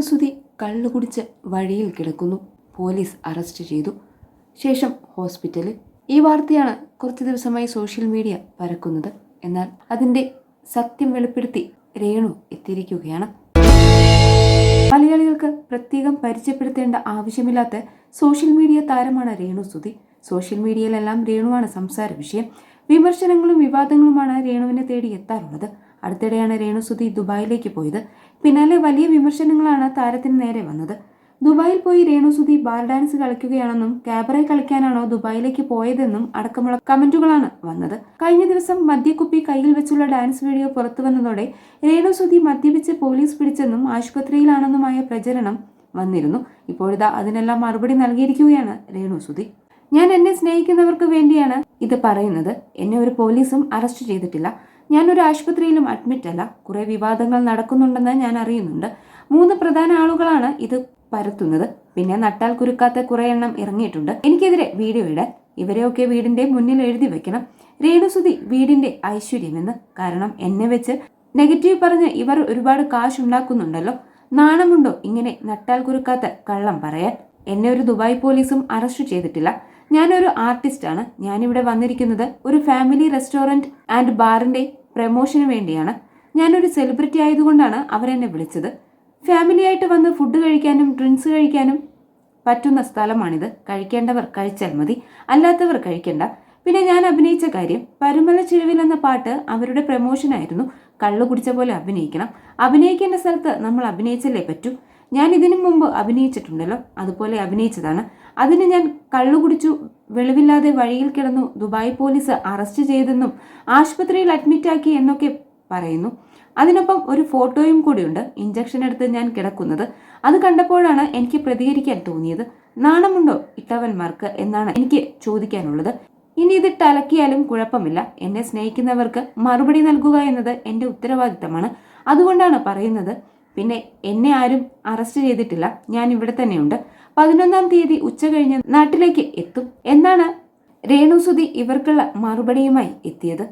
രേണുസുതി കള്ളുകുടിച്ച് വഴിയിൽ കിടക്കുന്നു. പോലീസ് അറസ്റ്റ് ചെയ്തു. ശേഷം ഹോസ്പിറ്റലിൽ. ഈ വാർത്തയാണ് കുറച്ച് ദിവസമായി സോഷ്യൽ മീഡിയ പരക്കുന്നത്. എന്നാൽ അതിൻ്റെ സത്യം വെളിപ്പെടുത്തി രേണു എത്തിയിരിക്കുകയാണ്. മലയാളികൾക്ക് പ്രത്യേകം പരിചയപ്പെടുത്തേണ്ട ആവശ്യമില്ലാത്ത സോഷ്യൽ മീഡിയ താരമാണ് രേണുസുതി. സോഷ്യൽ മീഡിയയിലെല്ലാം രേണുവാണ് സംസാര വിഷയം. വിമർശനങ്ങളും വിവാദങ്ങളുമാണ് രേണുവിനെ തേടി എത്താറുള്ളത്. അടുത്തിടെയാണ് രേണുസുതി ദുബായിലേക്ക് പോയത്. പിന്നാലെ വലിയ വിമർശനങ്ങളാണ് താരത്തിന് നേരെ വന്നത്. ദുബായിൽ പോയി രേണുസുതി ബാർ ഡാൻസ് കളിക്കുകയാണെന്നും ക്യാബറെ കളിക്കാനാണോ ദുബായിലേക്ക് പോയതെന്നും അടക്കമുള്ള കമന്റുകളാണ് വന്നത്. കഴിഞ്ഞ ദിവസം മദ്യക്കുപ്പി കയ്യിൽ വെച്ചുള്ള ഡാൻസ് വീഡിയോ പുറത്തു വന്നതോടെ രേണുസുതി മദ്യപിച്ച് പോലീസ് പിടിച്ചെന്നും ആശുപത്രിയിലാണെന്നുമായ പ്രചരണം വന്നിരുന്നു. ഇപ്പോഴിതാ അതിനെല്ലാം മറുപടി നൽകിയിരിക്കുകയാണ് രേണുസുതി. ഞാൻ എന്നെ സ്നേഹിക്കുന്നവർക്ക് വേണ്ടിയാണ് ഇത് പറയുന്നത്. എന്നെ ഒരു പോലീസും അറസ്റ്റ് ചെയ്തിട്ടില്ല. ഞാനൊരു ആശുപത്രിയിലും അഡ്മിറ്റ് അല്ല. കുറെ വിവാദങ്ങൾ നടക്കുന്നുണ്ടെന്ന് ഞാൻ അറിയുന്നുണ്ട്. 3 പ്രധാന ആളുകളാണ് ഇത് പരത്തുന്നത്. പിന്നെ നട്ടാൽ കുരുക്കാത്ത കുറെ എണ്ണം ഇറങ്ങിയിട്ടുണ്ട് എനിക്കെതിരെ വീഡിയോ ഇടാൻ. ഇവരെയൊക്കെ വീടിന്റെ മുന്നിൽ എഴുതി വെക്കണം. രേണുസുതി വീടിന്റെ ഐശ്വര്യമെന്ന്. കാരണം എന്നെ വെച്ച് നെഗറ്റീവ് പറഞ്ഞ് ഇവർ ഒരുപാട് കാശ് ഉണ്ടാക്കുന്നുണ്ടല്ലോ. നാണമുണ്ടോ ഇങ്ങനെ നട്ടാൽ കുരുക്കാത്ത കള്ളം പറയാൻ? എന്നെ ഒരു ദുബായ് പോലീസും അറസ്റ്റ് ചെയ്തിട്ടില്ല. ഞാനൊരു ആർട്ടിസ്റ്റാണ്. ഞാനിവിടെ വന്നിരിക്കുന്നത് ഒരു ഫാമിലി റെസ്റ്റോറൻറ്റ് ആൻഡ് ബാറിന്റെ പ്രമോഷന് വേണ്ടിയാണ്. ഞാനൊരു സെലിബ്രിറ്റി ആയതുകൊണ്ടാണ് അവരെന്നെ വിളിച്ചത്. ഫാമിലിയായിട്ട് വന്ന് ഫുഡ് കഴിക്കാനും ഡ്രിങ്ക്സ് കഴിക്കാനും പറ്റുന്ന സ്ഥലമാണിത്. കഴിക്കേണ്ടവർ കഴിച്ചാൽ മതി, അല്ലാത്തവർ കഴിക്കണ്ട. പിന്നെ ഞാൻ അഭിനയിച്ച കാര്യം, പരുമല ചിഴുവിൽ എന്ന പാട്ട് അവരുടെ പ്രമോഷനായിരുന്നു. കള്ളു കുടിച്ച പോലെ അഭിനയിക്കണം. അഭിനയിക്കേണ്ട സ്ഥലത്ത് നമ്മൾ അഭിനയിച്ചല്ലേ പറ്റൂ. ഞാൻ ഇതിനു മുമ്പ് അഭിനയിച്ചിട്ടുണ്ടല്ലോ, അതുപോലെ അഭിനയിച്ചതാണ്. അതിന് ഞാൻ കള്ളു കുടിച്ചു, വെളിവില്ലാതെ വഴിയിൽ കിടന്നു, ദുബായ് പോലീസ് അറസ്റ്റ് ചെയ്തെന്നും ആശുപത്രിയിൽ അഡ്മിറ്റാക്കി എന്നൊക്കെ പറയുന്നു. അതിനൊപ്പം ഒരു ഫോട്ടോയും കൂടിയുണ്ട് ഇഞ്ചക്ഷൻ എടുത്ത് ഞാൻ കിടക്കുന്നത്. അത് കണ്ടപ്പോഴാണ് എനിക്ക് പ്രതികരിക്കാൻ തോന്നിയത്. നാണമുണ്ടോ ഇട്ടവന്മാർക്ക് എന്നാണ് എനിക്ക് ചോദിക്കാനുള്ളത്. ഇനി ഇതിട്ട് അലക്കിയാലും കുഴപ്പമില്ല. എന്നെ സ്നേഹിക്കുന്നവർക്ക് മറുപടി നൽകുക എന്നത് എൻ്റെ ഉത്തരവാദിത്തമാണ്. അതുകൊണ്ടാണ് പറയുന്നത്. പിന്നെ എന്നെ ആരും അറസ്റ്റ് ചെയ്തിട്ടില്ല. ഞാൻ ഇവിടെ തന്നെയുണ്ട്. 11-ാം തീയതി ഉച്ച കഴിഞ്ഞ് നാട്ടിലേക്ക് എത്തും എന്നാണ് രേണുസുതി ഇവർക്കുള്ള മറുപടിയുമായി എത്തിയത്.